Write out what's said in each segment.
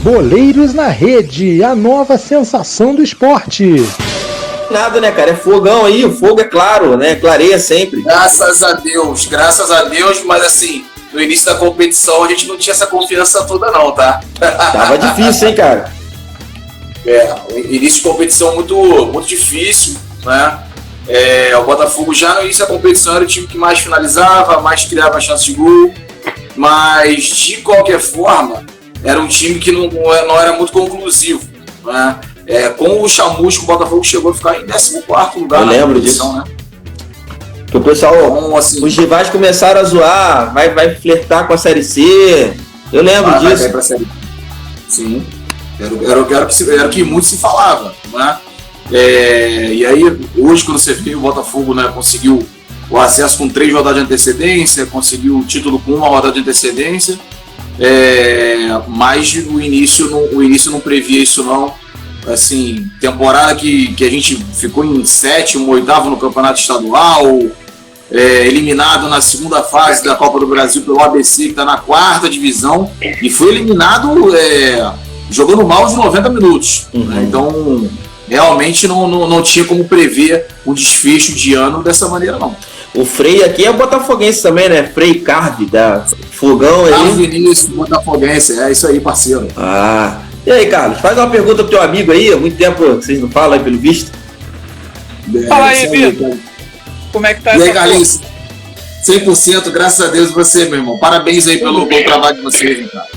Boleiros na Rede, a nova sensação do esporte. Nada, né, cara? É fogão aí, o fogo é claro, né? Clareia sempre. Graças a Deus, mas assim, no início da competição a gente não tinha essa confiança toda não, tá? Tava difícil, hein, cara? O início de competição muito, muito difícil, né? O Botafogo já no início da competição era o time que mais finalizava, mais criava chance de gol, mas de qualquer forma era um time que não era muito conclusivo, né? Com o Chamusco, o Botafogo chegou a ficar em 14º lugar. Eu lembro disso, né? Que o pessoal, então, assim, os rivais começaram a zoar, vai flertar com a Série C. Eu lembro disso. Vai pra Série C. Sim. Era o que muito se falava, né? E aí, hoje, quando você vê o Botafogo, né, conseguiu o acesso com 3 rodadas de antecedência, conseguiu o título com 1 rodada de antecedência, mas o início não previa isso, não. Assim, temporada que a gente ficou em 7º, 8º no campeonato estadual, eliminado na segunda fase da Copa do Brasil pelo ABC, que está na 4ª divisão, e foi eliminado jogando mal de 90 minutos. Né? Então, realmente não tinha como prever o desfecho de ano dessa maneira, não. O Frei aqui é botafoguense também, né? Frei Cardi, da Fogão aí. Carlos Vinícius, botafoguense, é isso aí, parceiro. E aí, Carlos, faz uma pergunta pro teu amigo aí, há muito tempo que vocês não falam aí, pelo visto. Fala aí, Vitor. Como é que tá essa coisa? E aí, Carlinhos? 100%, graças a Deus você, meu irmão. Parabéns aí pelo bom trabalho de vocês, cara.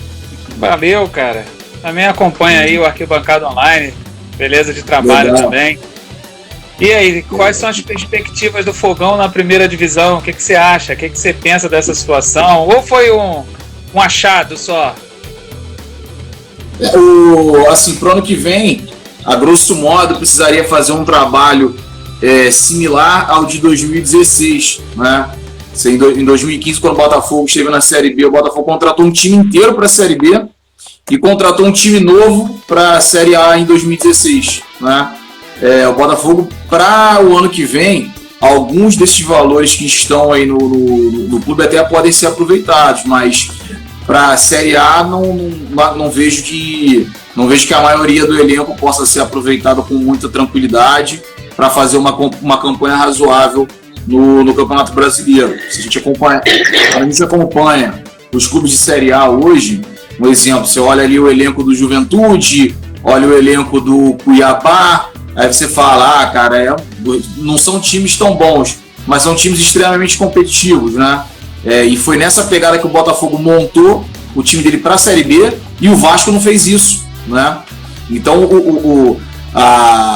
Valeu, cara. Também acompanha aí o Arquibancada Online. Beleza de trabalho. Legal. Também. E aí, quais são as perspectivas do Fogão na primeira divisão? O que você acha? O que você pensa dessa situação? Ou foi um achado só? Assim, pro ano que vem, a grosso modo, precisaria fazer um trabalho similar ao de 2016, né? Em 2015, quando o Botafogo esteve na Série B, o Botafogo contratou um time inteiro para a Série B e contratou um time novo para a Série A em 2016, né? O Botafogo, para o ano que vem, alguns desses valores que estão aí no clube até podem ser aproveitados, mas para a Série A não vejo que a maioria do elenco possa ser aproveitado com muita tranquilidade para fazer uma campanha razoável no Campeonato Brasileiro. Se a gente acompanha os clubes de Série A hoje, um exemplo, você olha ali o elenco do Juventude, olha o elenco do Cuiabá, aí você fala, cara, não são times tão bons, mas são times extremamente competitivos, né? E foi nessa pegada que o Botafogo montou o time dele para a Série B e o Vasco não fez isso, né? Então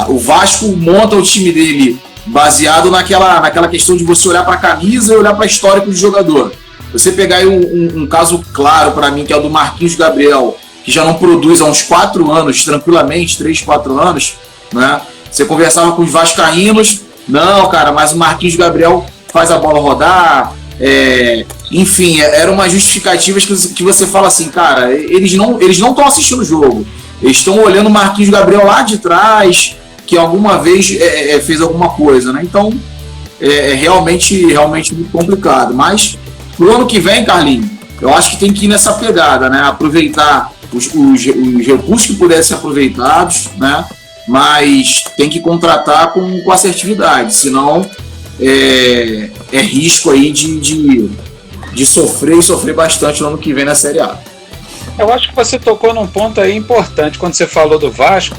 o Vasco monta o time dele baseado naquela questão de você olhar para a camisa e olhar para o histórico do jogador. Você pegar aí um caso claro para mim, que é o do Marquinhos Gabriel, que já não produz há uns 4 anos, tranquilamente, 3, 4 anos, né? Você conversava com os vascaínos, não, cara, mas o Marquinhos Gabriel faz a bola rodar, enfim, eram umas justificativas que você fala assim, cara, eles não estão assistindo o jogo, eles estão olhando o Marquinhos Gabriel lá de trás, que alguma vez fez alguma coisa, né? Então, realmente muito complicado, mas pro ano que vem, Carlinhos, eu acho que tem que ir nessa pegada, né? Aproveitar os recursos que puderem ser aproveitados, né? Mas tem que contratar com assertividade, senão é risco aí de sofrer bastante no ano que vem na Série A. Eu acho que você tocou num ponto aí importante quando você falou do Vasco,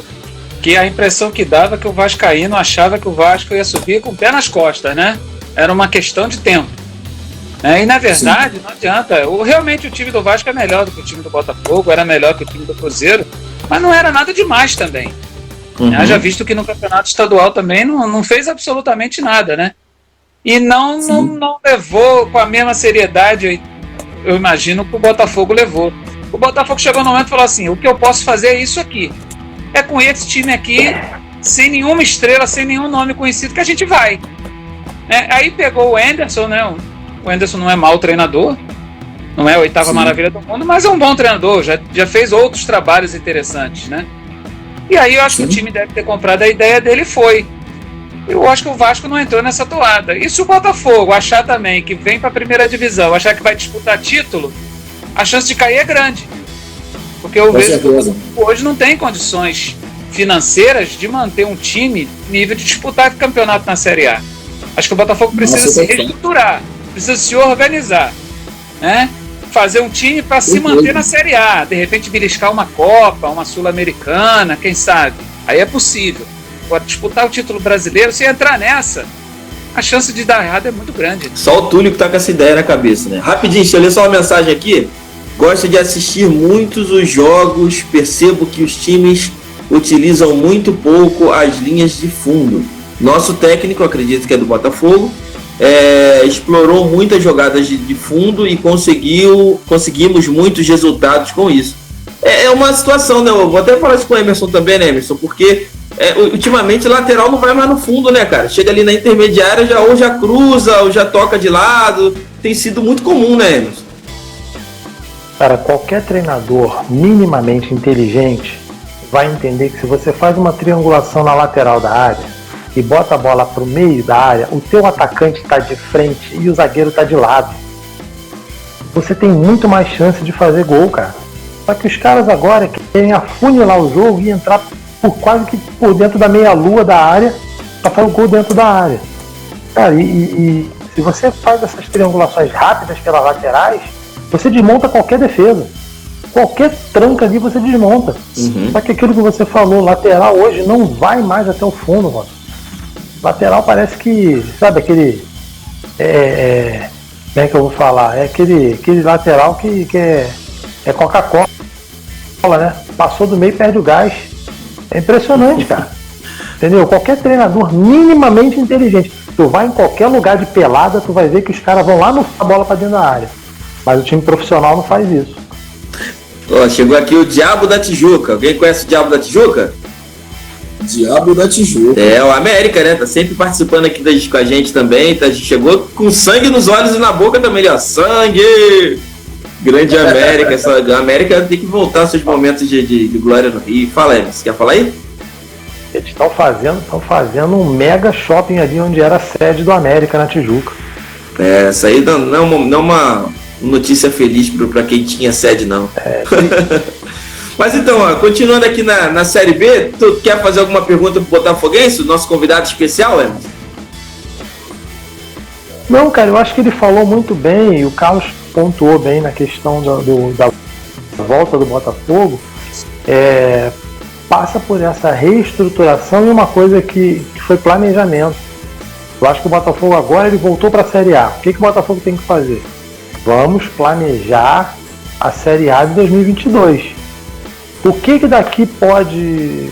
que a impressão que dava que o vascaíno achava que o Vasco ia subir com o pé nas costas, né? Era uma questão de tempo. E na verdade, sim, não adianta. Realmente o time do Vasco é melhor do que o time do Botafogo, era melhor que o time do Cruzeiro, mas não era nada demais também. Já visto que no campeonato estadual também não fez absolutamente nada, né? E não levou com a mesma seriedade, eu imagino, que o Botafogo levou. O Botafogo chegou no momento e falou assim, o que eu posso fazer é isso aqui. É com esse time aqui, sem nenhuma estrela, sem nenhum nome conhecido, que a gente vai. Aí pegou o Anderson, né? O Anderson não é mau treinador, não é a 8ª maravilha do mundo, mas é um bom treinador, já fez outros trabalhos interessantes, né? E aí eu acho que o time deve ter comprado a ideia dele e foi. Eu acho que o Vasco não entrou nessa toada. E se o Botafogo achar também que vem para a primeira divisão, achar que vai disputar título, a chance de cair é grande. Porque eu Com vejo certeza. que hoje não tem condições financeiras de manter um time nível de disputar campeonato na Série A. Acho que o Botafogo precisa Nossa, se perfeito. reestruturar, precisa se organizar, né? Fazer um time para se Perfeito. manter na Série A, de repente beliscar uma Copa, uma Sul-Americana, quem sabe? Aí é possível. Agora, disputar o título brasileiro, se entrar nessa, a chance de dar errado é muito grande. Só o Túlio que tá com essa ideia na cabeça, né? Rapidinho, deixa eu ler só uma mensagem aqui. Gosto de assistir muitos os jogos, percebo que os times utilizam muito pouco as linhas de fundo. Nosso técnico, acredito que é do Botafogo, explorou muitas jogadas de fundo e conseguimos muitos resultados com isso. É uma situação, né? Eu vou até falar isso com o Emerson também, né, Emerson? Porque ultimamente o lateral não vai mais no fundo, né, cara? Chega ali na intermediária, ou já cruza, ou já toca de lado. Tem sido muito comum, né, Emerson? Cara, qualquer treinador minimamente inteligente vai entender que se você faz uma triangulação na lateral da área e bota a bola pro meio da área, o teu atacante está de frente e o zagueiro está de lado. Você tem muito mais chance de fazer gol, cara. Só que os caras agora querem afunilar o jogo e entrar quase que por dentro da meia-lua da área para fazer o gol dentro da área. Cara, e se você faz essas triangulações rápidas pelas laterais, você desmonta qualquer defesa. Qualquer tranca ali você desmonta. Uhum. Só que aquilo que você falou, lateral hoje não vai mais até o fundo, mano. Lateral parece que, sabe, aquele. Como é que eu vou falar? É aquele lateral que é Coca-Cola, né? Passou do meio e perde o gás. É impressionante, cara. Entendeu? Qualquer treinador minimamente inteligente, tu vai em qualquer lugar de pelada, tu vai ver que os caras vão lá no a bola pra dentro da área. Mas o time profissional não faz isso. Ó, chegou aqui o Diabo da Tijuca. Alguém conhece o Diabo da Tijuca? Diabo da Tijuca. É, o América, né? Tá sempre participando aqui com a gente também. Chegou com sangue nos olhos e na boca também, ali, ó. Sangue! Grande América. A América tem que voltar aos seus momentos de glória no Rio. Fala aí, você quer falar aí? Eles estão fazendo um mega shopping ali onde era a sede do América, na Tijuca. Essa aí não é uma notícia feliz para quem tinha sede, não. Mas então, ó, continuando aqui na Série B, tu quer fazer alguma pergunta pro Botafoguense, o nosso convidado especial, Emerson? Não, cara, eu acho que ele falou muito bem, e o Carlos pontuou bem na questão da volta do Botafogo. Passa por essa reestruturação e uma coisa que foi planejamento. Eu acho que o Botafogo agora ele voltou para a Série A. O que o Botafogo tem que fazer? Vamos planejar a Série A de 2022. O que daqui pode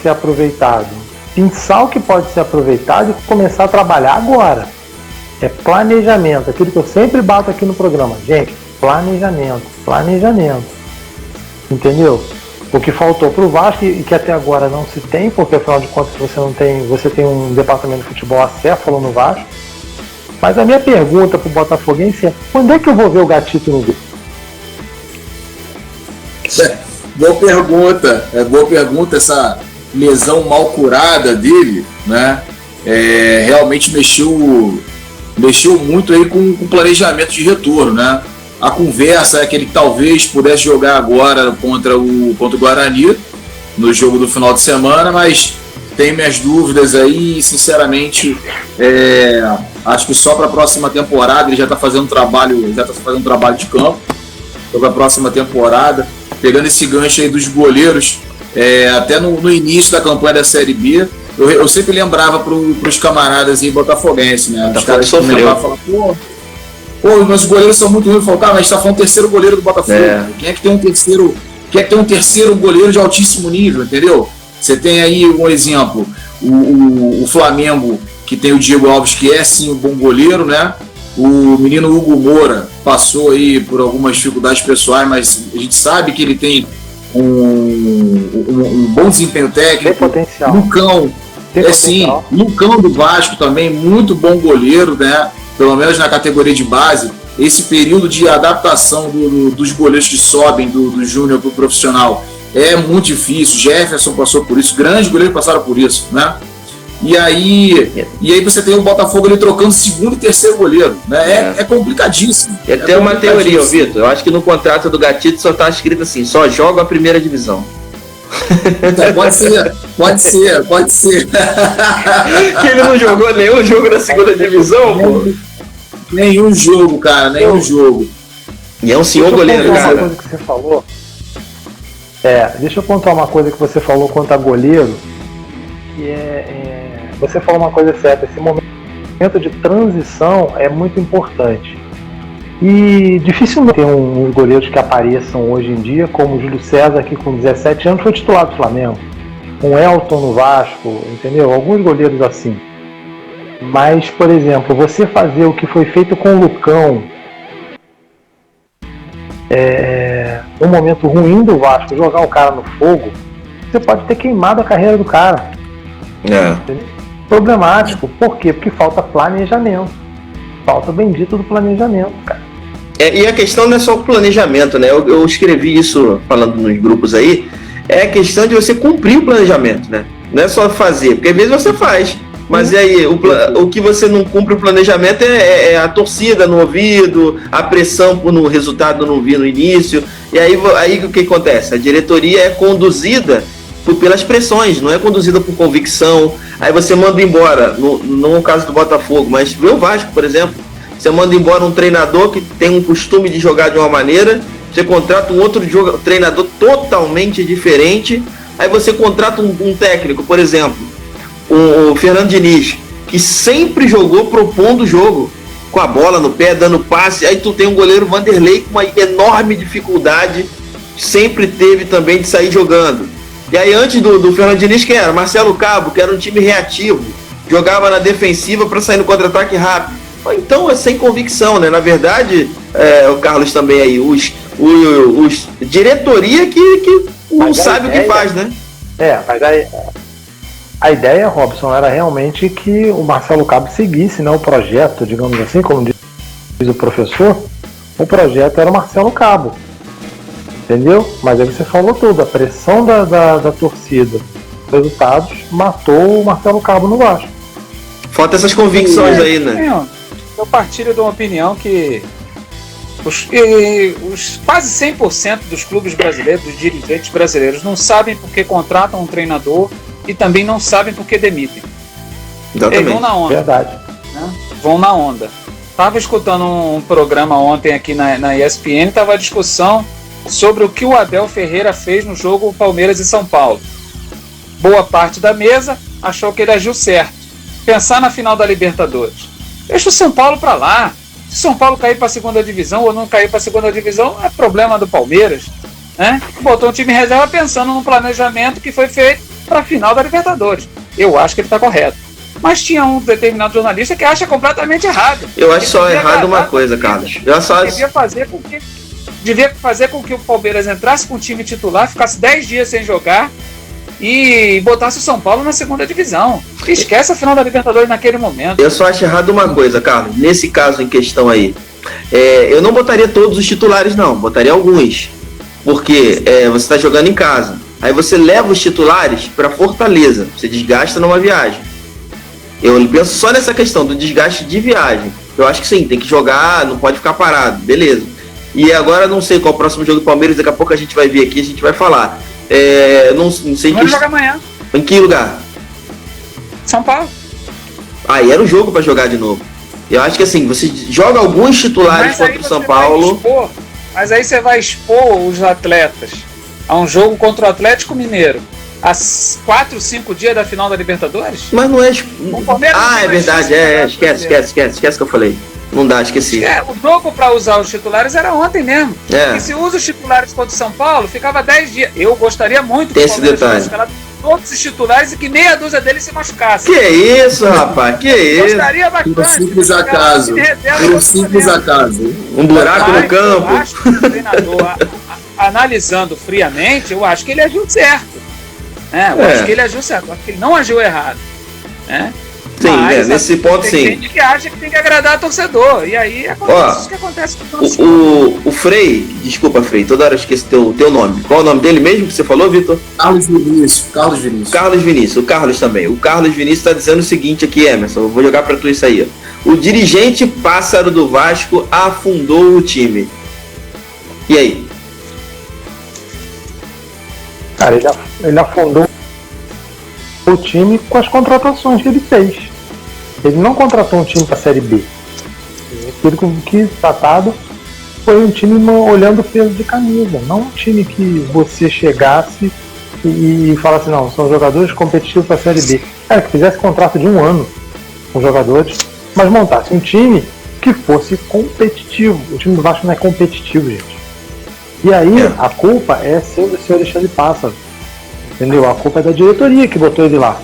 ser aproveitado? Pensar o que pode ser aproveitado e começar a trabalhar agora. É planejamento, aquilo que eu sempre bato aqui no programa. Gente, planejamento. Entendeu? O que faltou para o Vasco e que até agora não se tem, porque afinal de contas você tem um departamento de futebol acéfalo no Vasco. Mas a minha pergunta para o Botafoguense é: quando é que eu vou ver o Gatito no gol? Boa pergunta, essa lesão mal curada dele, né? Realmente mexeu muito aí com o planejamento de retorno, né? A conversa é que ele talvez pudesse jogar agora contra o Guarani no jogo do final de semana, mas tenho minhas dúvidas aí e sinceramente acho que só para a próxima temporada. Ele já está fazendo trabalho de campo para a próxima temporada, pegando esse gancho aí dos goleiros. Até no início da campanha da Série B, eu sempre lembrava para os camaradas aí botafoguenses, né? Os caras comentavam, falavam, pô, nossos goleiros são muito ruins. Eu falo, cara, mas a gente tá falando terceiro goleiro do Botafogo. Quem é que tem um terceiro goleiro de altíssimo nível, entendeu? Você tem aí um exemplo, o Flamengo, que tem o Diego Alves, que é sim um bom goleiro, né? O menino Hugo Moura passou aí por algumas dificuldades pessoais, mas a gente sabe que ele tem um bom desempenho técnico. Tem potencial. Lucão do Vasco também, muito bom goleiro, né? Pelo menos na categoria de base. Esse período de adaptação dos goleiros que sobem do júnior para o profissional é muito difícil. Jefferson passou por isso, grandes goleiros passaram por isso, né? E aí você tem o Botafogo ali trocando segundo e terceiro goleiro, né? É complicadíssimo. Tem uma teoria, Vitor. Eu acho que no contrato do Gatito só tá escrito assim: só joga a primeira divisão. Pode ser. Que ele não jogou nenhum jogo na segunda divisão, pô? Nenhum jogo, cara, nenhum jogo. E é um senhor goleiro, cara. Uma coisa que você falou. Deixa eu contar uma coisa que você falou quanto a goleiro. Que você falou uma coisa certa. Esse momento de transição é muito importante. E dificilmente tem uns goleiros que apareçam hoje em dia, como o Júlio César, que com 17 anos foi titular do Flamengo. Um Elton no Vasco, entendeu? Alguns goleiros assim. Mas, por exemplo, você fazer o que foi feito com o Lucão, no momento ruim do Vasco, jogar o cara no fogo, você pode ter queimado a carreira do cara. Problemático. Por quê? Porque falta planejamento. Falta o bendito do planejamento, cara. E a questão não é só o planejamento, né? Eu escrevi isso falando nos grupos aí. É a questão de você cumprir o planejamento, né? Não é só fazer, porque às vezes você faz. Mas e aí, o que você não cumpre o planejamento é a torcida no ouvido, a pressão por no resultado não vir no início. E aí o que acontece? A diretoria é conduzida pelas pressões, não é conduzida por convicção. Aí você manda embora, não é o caso do Botafogo, mas vê o Vasco, por exemplo. Você manda embora um treinador que tem um costume de jogar de uma maneira, você contrata um outro treinador totalmente diferente, aí você contrata um técnico, por exemplo, o Fernando Diniz, que sempre jogou propondo o jogo, com a bola no pé, dando passe. Aí tu tem um goleiro Vanderlei com uma enorme dificuldade, sempre teve também de sair jogando. E aí antes do Fernando Diniz, quem era? Marcelo Cabo, que era um time reativo, jogava na defensiva para sair no contra-ataque rápido. Então é sem convicção, né? Na verdade, o Carlos também aí, os diretoria que não sabe o que faz, né? Mas a ideia, Robson, era realmente que o Marcelo Cabo seguisse, né, o projeto, digamos assim, como diz o professor. O projeto era o Marcelo Cabo, entendeu? Mas aí você falou tudo, a pressão da torcida, os resultados matou o Marcelo Cabo no Vasco. Falta essas convicções aí, né? Eu partilho de uma opinião que quase 100% dos clubes brasileiros, dos dirigentes brasileiros, não sabem por que contratam um treinador e também não sabem por que demitem. Exatamente. Eles vão na onda. Verdade. Né? Vão na onda. Estava escutando um programa ontem aqui na ESPN, estava a discussão sobre o que o Abel Ferreira fez no jogo Palmeiras e São Paulo. Boa parte da mesa achou que ele agiu certo. Pensar na final da Libertadores. Deixa o São Paulo para lá. Se o São Paulo cair para a segunda divisão ou não cair para a segunda divisão, é problema do Palmeiras. Né? Botou um time em reserva pensando no planejamento que foi feito para a final da Libertadores. Eu acho que ele está correto. Mas tinha um determinado jornalista que acha completamente errado. Eu acho só errado uma coisa, Carlos. Devia fazer com que o Palmeiras entrasse com o time titular, ficasse 10 dias sem jogar e botasse o São Paulo na segunda divisão. Esquece a final da Libertadores naquele momento. Eu só acho errado uma coisa, Carlos. Nesse caso em questão aí, eu não botaria todos os titulares, não. Botaria alguns. Porque você está jogando em casa. Aí você leva os titulares para Fortaleza. Você desgasta numa viagem. Eu penso só nessa questão do desgaste de viagem. Eu acho que sim, tem que jogar, não pode ficar parado. Beleza. E agora não sei qual é o próximo jogo do Palmeiras. Daqui a pouco a gente vai ver aqui, a gente vai falar. Não sei. Vamos jogar amanhã. Em que lugar? São Paulo. Aí era o jogo para jogar de novo. Eu acho que assim, você joga alguns titulares contra o São Paulo. Mas aí você vai expor os atletas a um jogo contra o Atlético Mineiro há 4, 5 dias da final da Libertadores? Mas não é. É verdade, esquece que eu falei. Não dá, esqueci. O jogo para usar os titulares era ontem mesmo. E se usa os titulares contra o São Paulo, ficava 10 dias. Eu gostaria muito que o Palmeiras tivesse todos os titulares e que meia dúzia deles se machucasse. Que isso, rapaz? Que isso? Gostaria bastante. Um simples acaso. Um buraco no campo. Eu acho que o treinador, analisando friamente, eu acho que ele agiu certo. Eu acho que ele agiu certo. Eu acho que ele não agiu errado. Sim, né? Nesse ponto tem sim. Tem gente que acha que tem que agradar torcedor. E aí acontece o que acontece com o O Frei, desculpa, Frei, toda hora eu esqueço teu nome. Qual é o nome dele mesmo que você falou, Vitor? Carlos Vinícius. O Carlos também. O Carlos Vinícius está dizendo o seguinte aqui, Emerson, eu vou jogar para tu isso aí. Ó. O dirigente pássaro do Vasco afundou o time. E aí? Cara, ele afundou o time com as contratações que ele fez. Ele não contratou um time para a Série B. Aquilo que tratado foi um time olhando o peso de camisa, não um time que você chegasse e falasse, não, são jogadores competitivos para a Série B. Cara, que fizesse contrato de 1 ano com jogadores, mas montasse um time que fosse competitivo. O time do Vasco não é competitivo, gente. E aí, a culpa é seu do senhor Alexandre Pássaro. Entendeu? A culpa é da diretoria que botou ele lá.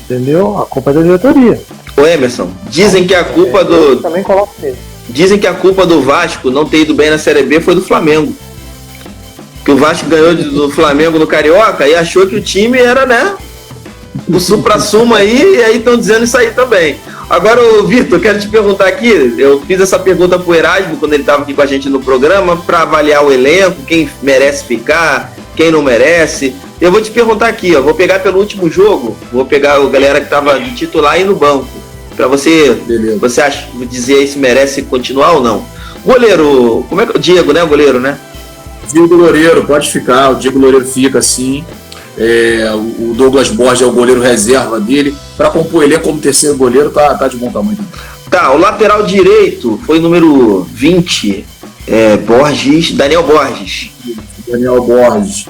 Entendeu? A culpa é da diretoria. Ô Emerson, dizem que a culpa do. Eu também coloco ele. Dizem que a culpa do Vasco não ter ido bem na Série B foi do Flamengo. Que o Vasco ganhou do Flamengo no Carioca e achou que o time era, né? Do supra-sumo aí, e aí estão dizendo isso aí também. Agora, Vitor, quero te perguntar aqui, eu fiz essa pergunta pro Erasmo quando ele estava aqui com a gente no programa, para avaliar o elenco, quem merece ficar, quem não merece. Eu vou te perguntar aqui, ó, vou pegar pelo último jogo, vou pegar a galera que estava de titular e no banco, para você dizer aí se merece continuar ou não. Goleiro, como é que o Diego, né, o goleiro, né? Diego Loureiro, pode ficar, o Diego Loureiro fica sim. O Douglas Borges é o goleiro reserva dele. Para compor ele como terceiro goleiro, tá de bom tamanho. Tá, o lateral direito foi número 20, Daniel Borges.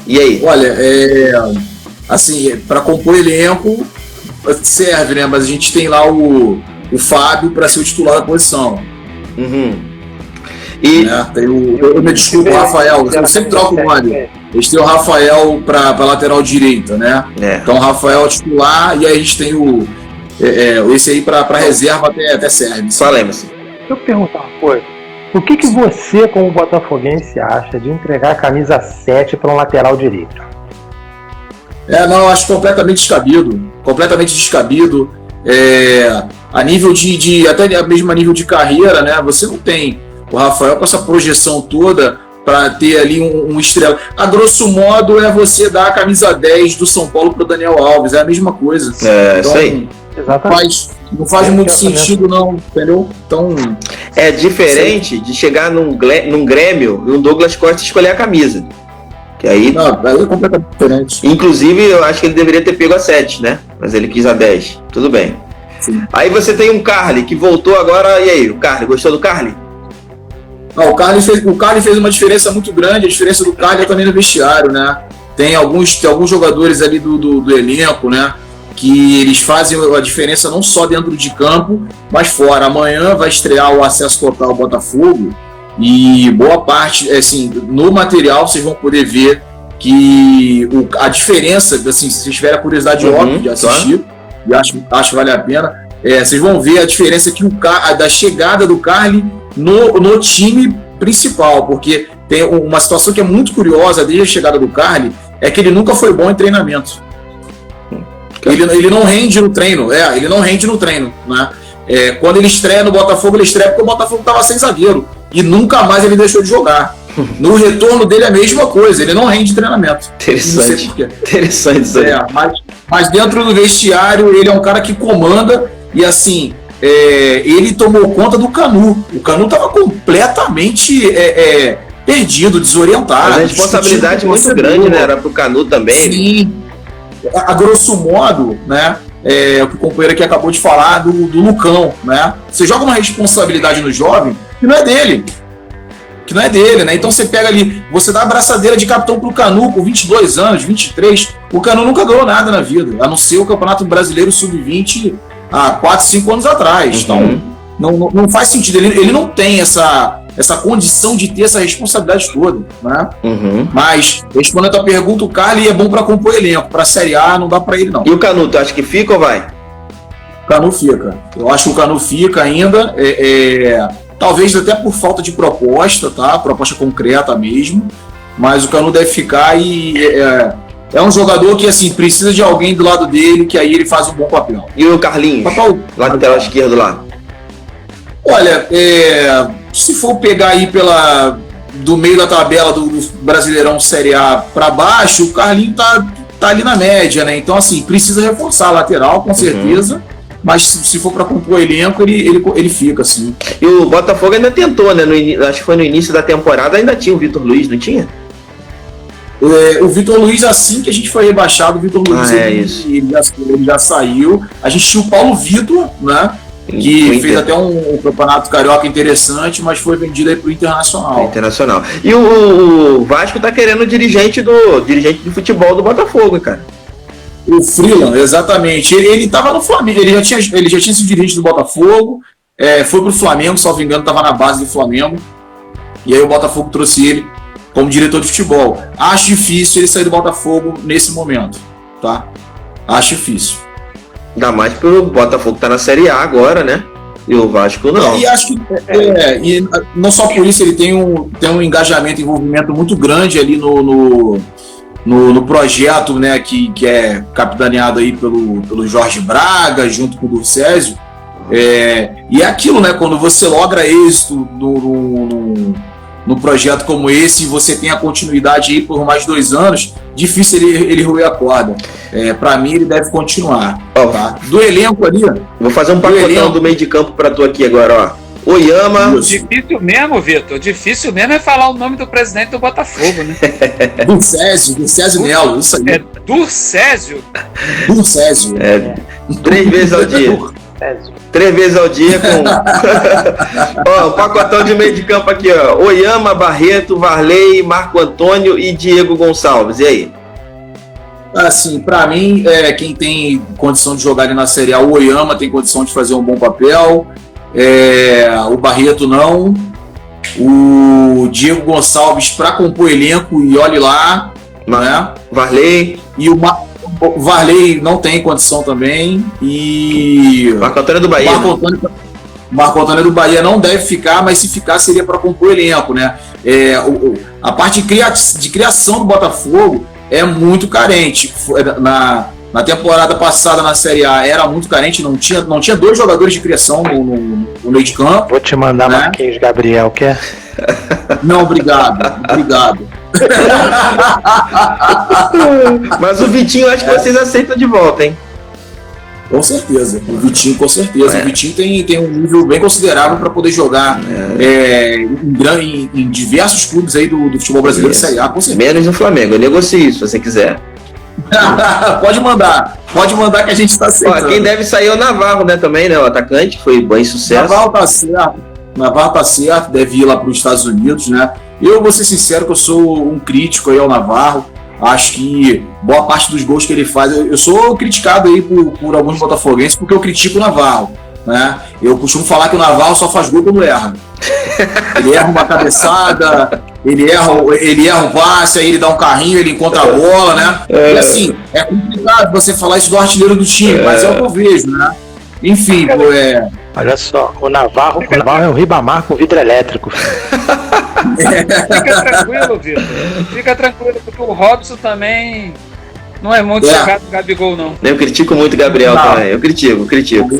E aí? Olha, assim, para compor elenco serve, né? Mas a gente tem lá o Fábio para ser o titular da posição. Uhum. Eu me desculpo, o Rafael, eu sempre troco o nome. Eles têm o Rafael para lateral direita, né? Então o Rafael é titular e aí a gente tem esse aí para reserva até serve. Fala, Emerson. Deixa eu perguntar uma coisa. O que você, como botafoguense, acha de entregar a camisa 7 para um lateral direito? Não, eu acho completamente descabido. A nível até mesmo a nível de carreira, né? Você não tem o Rafael com essa projeção toda para ter ali um estrela. A grosso modo é você dar a camisa 10 do São Paulo para o Daniel Alves, é a mesma coisa. Então, isso aí. Exatamente. Não faz muito sentido não, entendeu? Então, é diferente de chegar num Grêmio e o Douglas Costa escolher a camisa. Que aí... Não, é completamente diferente. Inclusive, eu acho que ele deveria ter pego a 7, né? Mas ele quis a 10. Tudo bem. Sim. Aí você tem um Carly que voltou agora. E aí, o Carly? Gostou do Carly? Não, o Carly fez uma diferença muito grande. A diferença do Carly é também no vestiário, né? Tem alguns jogadores ali do elenco, né? Que eles fazem a diferença não só dentro de campo, mas fora. Amanhã vai estrear o Acesso Total Botafogo e boa parte, assim, no material vocês vão poder ver que a diferença, assim, se vocês tiverem a curiosidade óbvia de assistir, e acho que vale a pena, vocês vão ver a diferença que da chegada do Carly no time principal, porque tem uma situação que é muito curiosa desde a chegada do Carly, é que ele nunca foi bom em treinamento. Ele não rende no treino, né? Quando ele estreia no Botafogo, ele estreia porque o Botafogo estava sem zagueiro e nunca mais ele deixou de jogar. No retorno dele é a mesma coisa, ele não rende treinamento. Interessante. Interessante isso aí. Mas dentro do vestiário ele é um cara que comanda e assim, ele tomou conta do Canu. O Canu estava completamente perdido, desorientado. Mas a responsabilidade muito grande, né? Era pro Canu também. Sim. A grosso modo, né? O que o companheiro aqui acabou de falar do Lucão, né? Você joga uma responsabilidade no jovem que não é dele, né? Então você pega ali, você dá a abraçadeira de capitão pro Canu com 22 anos, 23, o Canu nunca ganhou nada na vida, a não ser o Campeonato Brasileiro Sub-20 há 4, 5 anos atrás. Então não faz sentido, ele não tem essa condição de ter essa responsabilidade toda, né? Mas, respondendo a tua pergunta, o Carly é bom para compor elenco, para a Série A não dá para ele não. E o Canu, tu acha que fica ou vai? O Canu fica. Eu acho que o Canu fica ainda, talvez até por falta de proposta, tá? Proposta concreta mesmo, mas o Canu deve ficar e É um jogador que, assim, precisa de alguém do lado dele, que aí ele faz um bom papel. E o Carlinhos, lateral esquerdo lá? Olha, se for pegar aí do meio da tabela do Brasileirão Série A para baixo, o Carlinhos tá ali na média, né? Então, assim, precisa reforçar a lateral, com certeza. Mas se for para compor o elenco, ele fica, assim. E o Botafogo ainda tentou, né? Acho que foi no início da temporada, ainda tinha o Vitor Luiz, não tinha? O Vitor Luiz, assim que a gente foi rebaixado, o Vitor Luiz ele já saiu. A gente tinha o Paulo Vitor, né? Que fez até um campeonato carioca interessante, mas foi vendido aí pro Internacional. E o Vasco tá querendo o dirigente de futebol do Botafogo, cara. O Freeland, exatamente. Ele tava no Flamengo, ele já tinha sido dirigente do Botafogo, foi pro Flamengo, salvo engano, tava na base do Flamengo. E aí o Botafogo trouxe ele como diretor de futebol. Acho difícil ele sair do Botafogo nesse momento, tá? Acho difícil. Ainda mais pelo Botafogo tá na Série A agora, né? E o Vasco não. E acho que e não só por isso, ele tem um engajamento, envolvimento muito grande ali no projeto, né, que é capitaneado aí pelo Jorge Braga, junto com o Durcésio. E é aquilo, né? Quando você logra êxito no projeto como esse, e você tem a continuidade aí por mais 2 anos, difícil ele roer a corda. Para mim, ele deve continuar. Tá? Do elenco ali... Vou fazer um pacotão do meio de campo para tu aqui agora, ó. Oyama... Difícil mesmo, Vitor. Difícil mesmo é falar o nome do presidente do Botafogo, né? Durcésio Melo, isso aí. Durcésio? Durcésio. 3 vezes ao dia. 3 vezes ao dia com... Ó, um pacotão de meio de campo aqui, ó. Oyama, Barreto, Varley, Marco Antônio e Diego Gonçalves. E aí? Assim, pra mim, quem tem condição de jogar ali na Série A, o Oyama tem condição de fazer um bom papel. O Barreto não. O Diego Gonçalves para compor elenco e olhe lá, né? Varley. E o Varley não tem condição também. E Marco Antônio do Bahia. Marco Antônio do Bahia não deve ficar, mas se ficar seria para compor elenco, né? A parte de criação do Botafogo é muito carente. Na temporada passada na Série A era muito carente, não tinha 2 jogadores de criação no meio de campo. Vou te mandar, né? Marquinhos Gabriel, quer? Não, obrigado. Mas o Vitinho, acho que vocês aceitam de volta, hein? Com certeza. O Vitinho, com certeza. O Vitinho tem um nível bem considerável para poder jogar em diversos clubes aí do futebol brasileiro de Série A, com certeza. Menos no Flamengo. Eu negocio isso, se você quiser. Pode mandar que a gente está aceitando. Quem deve sair é o Navarro, né, também, né, o atacante, foi bem sucesso. Navarro tá certo, deve ir lá para os Estados Unidos, né. Eu vou ser sincero que eu sou um crítico aí ao Navarro. Acho que boa parte dos gols que ele faz, eu sou criticado aí por alguns botafoguenses porque eu critico o Navarro, né. Eu costumo falar que o Navarro só faz gol quando erra. Ele erra uma cabeçada, ele erra um passe, aí ele dá um carrinho, ele encontra a bola, né? E assim, é complicado você falar isso do artilheiro do time, mas é o que eu vejo, né? Enfim, Olha só, o Navarro é o Ribamar com vidro elétrico. Fica tranquilo, Vitor. Fica tranquilo, porque o Robson também não é muito chegado no Gabigol, não. Eu critico muito o Gabriel também. Eu critico.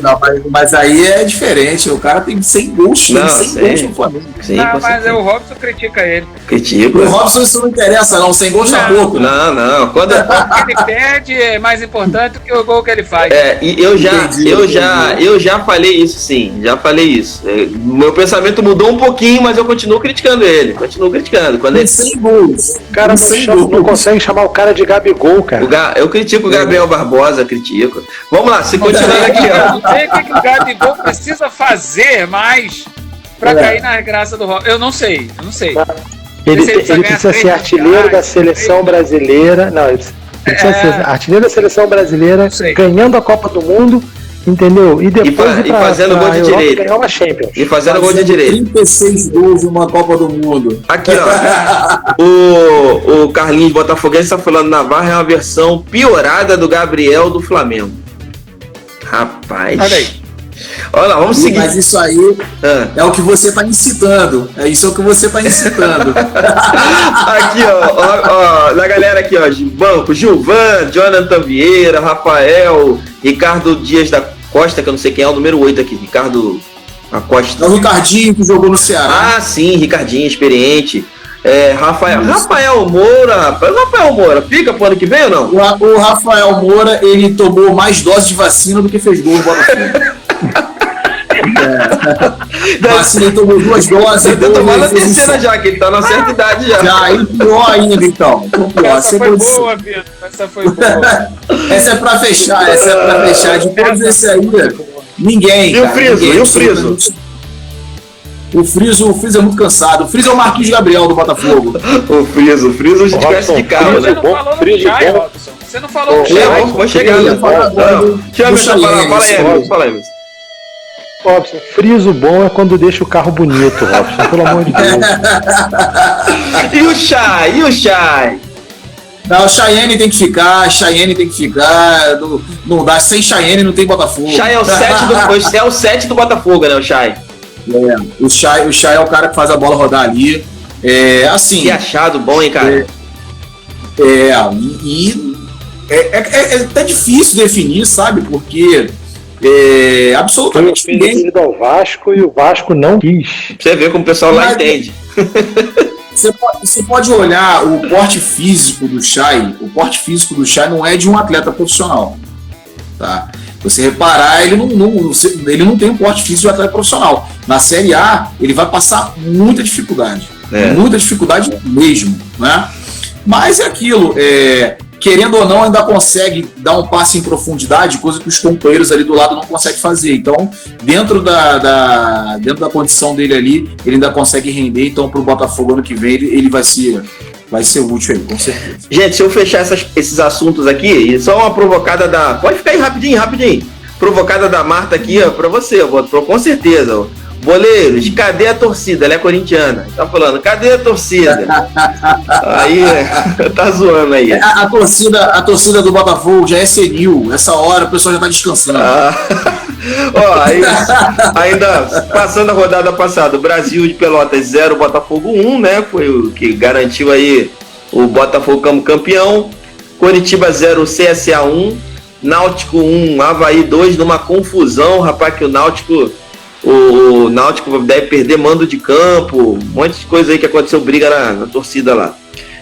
Não, mas aí é diferente. O cara tem 100 gols. 100 gols no Flamengo. Sim, mas o Robson critica ele. Critico. O Robson isso não interessa, não. 100 gols tá pouco. Não. Quando o que ele perde é mais importante do que o gol que ele faz. E eu já falei isso, sim. Já falei isso. Meu pensamento mudou um pouquinho, mas eu continuo criticando ele. Quando ele... 100 gols. O cara não consegue chamar o cara de Gabigol, cara. Eu critico o Gabriel Barbosa, critico. Vamos lá, se continuar aqui, ó. Eu não sei o que o Gabigol precisa fazer mais pra cair na graça do Robson. Eu não sei. Ele precisa ser artilheiro da seleção brasileira. Não, ele precisa ser artilheiro da seleção brasileira, ganhando a Copa do Mundo, entendeu? E depois fazendo gol de direita. Ganhar uma Champions. E fazendo gol de direita. 36 gols numa Copa do Mundo. Aqui, ó. O Carlinhos Botafoguense está falando, Navarro é uma versão piorada do Gabriel do Flamengo. Rapaz. Olha aí. Olha lá, vamos seguir. Mas isso aí é o que você está incitando. É isso que você está incitando. Aqui, ó, da galera aqui, ó, banco, Gilvan, Jonathan Vieira, Rafael, Ricardo Dias da Costa, que eu não sei quem é o número 8 aqui, Ricardo Acosta. É o Ricardinho que jogou no Ceará. Ah, sim, Ricardinho, experiente. Rafael Moura, rapaz. Rafael Moura, fica pro ano que vem ou não? O Rafael Moura, ele tomou mais doses de vacina do que fez gol no Botafogo. Vacina, ele tomou 2 doses. Ele tá tomando a terceira já, que ele tá na certa idade já. Já, e pior ainda, então. Essa foi boa, Vitor. Essa foi boa. Essa é pra fechar, De todos esses aí, ninguém. E o Friso? Ninguém, E o Friso? O Friso é muito cansado. O Friso é o Marquinhos Gabriel do Botafogo. O Friso a gente conhece de carro, né? Você não falou no Jai, Robson. Você não falou no Jai. Vou chegar, né? Fala aí, Robson, friso bom é quando deixa o carro bonito, Robson, pelo amor de Deus. E o Chay? Não, o Chayenne tem que ficar, não dá, sem Chayenne não tem Botafogo. Chay é o 7 do Botafogo, né, o Chay? O Chay é o cara que faz a bola rodar ali. Assim. Que achado bom, hein, cara? É até difícil definir, sabe? Porque absolutamente foi oferecido ao Vasco e o Vasco não quis. Você vê como o pessoal lá entende. Você pode olhar o porte físico do Chay. O porte físico do Chay não é de um atleta profissional, tá? Você reparar, ele não tem um porte físico de um atleta profissional. Na Série A, ele vai passar muita dificuldade. Muita dificuldade mesmo, né? Mas é aquilo, querendo ou não, ainda consegue dar um passe em profundidade, coisa que os companheiros ali do lado não conseguem fazer. Então, dentro da condição dele ali, ele ainda consegue render. Então, para o Botafogo ano que vem, ele vai ser útil aí, com certeza. Gente, se eu fechar esses assuntos aqui, e só uma provocada da... Pode ficar aí rapidinho. Provocada da Marta aqui, ó, pra você, com certeza, ó. Boleiros, cadê a torcida? Ela é corintiana. Tá falando, cadê a torcida? Aí, tá zoando aí. A torcida do Botafogo já é senil. Essa hora o pessoal já tá descansando. Ainda passando a rodada passada, Brasil de Pelotas 0, Botafogo 1, né? Foi o que garantiu aí o Botafogo como campeão. Coritiba 0, CSA 1, Náutico 1, Avaí 2, numa confusão, rapaz, que o Náutico deve perder mando de campo, um monte de coisa aí que aconteceu, briga na torcida lá.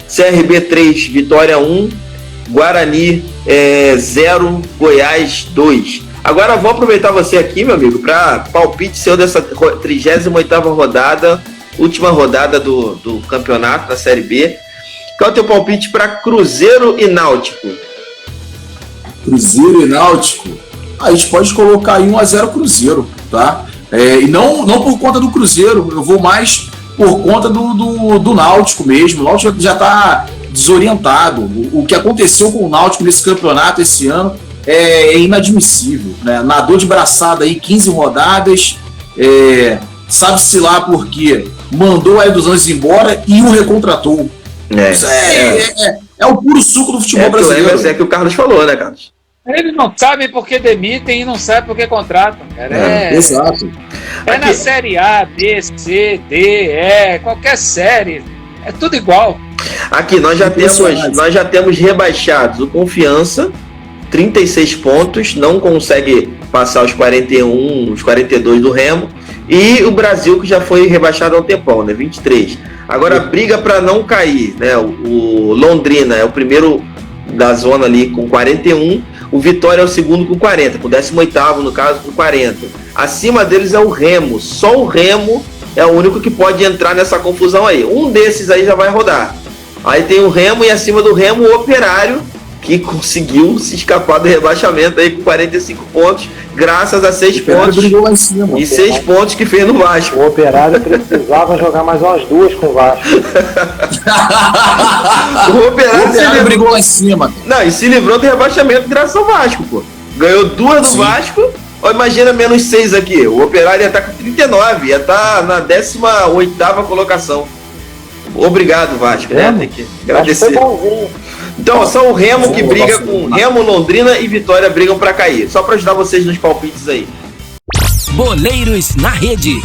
CRB 3, Vitória 1, Guarani 0, Goiás 2. Agora vou aproveitar você aqui, meu amigo, para palpite seu dessa 38ª rodada, última rodada do campeonato da Série B. Qual é o teu palpite para Cruzeiro e Náutico? Cruzeiro e Náutico? A gente pode colocar aí 1-0 Cruzeiro, tá? E não por conta do Cruzeiro, eu vou mais por conta do Náutico mesmo. O Náutico já está desorientado. O que aconteceu com o Náutico nesse campeonato esse ano é inadmissível, né? Nadou de braçada aí 15 rodadas, sabe-se lá por quê. Mandou aí dos Anjos embora e o recontratou. É o puro suco do futebol brasileiro. É que o Carlos falou, né, Carlos? Eles não sabem por que demitem e não sabem por que contratam, cara. Exato. Na Série A, B, C, D, qualquer série. É tudo igual. Aqui, nós já temos rebaixados o Confiança, 36 pontos, não consegue passar os 41, os 42 do Remo. E o Brasil, que já foi rebaixado há um tempão, né? 23. Agora, briga para não cair, né? O Londrina é o primeiro da zona ali com 41. O Vitória é o segundo com 40, com o 18º, no caso, com 40. Acima deles é o Remo. Só o Remo é o único que pode entrar nessa confusão aí. Um desses aí já vai rodar. Aí tem o Remo e acima do Remo o Operário, que conseguiu se escapar do rebaixamento aí com 45 pontos, graças a 6 pontos. Lá em cima, e 6 pontos que fez no Vasco. O Operário precisava jogar mais umas 2 com o Vasco. O Operário brigou lá em cima. Não, e se livrou do rebaixamento graças ao Vasco, pô. Ganhou 2 do Vasco. Ó, imagina menos 6 aqui. O Operário ia estar com 39, ia estar na 18ª colocação. Obrigado, Vasco. Tem que agradecer. Então, só o Remo que briga com Remo, Londrina e Vitória brigam para cair. Só para ajudar vocês nos palpites aí. Boleiros na Rede.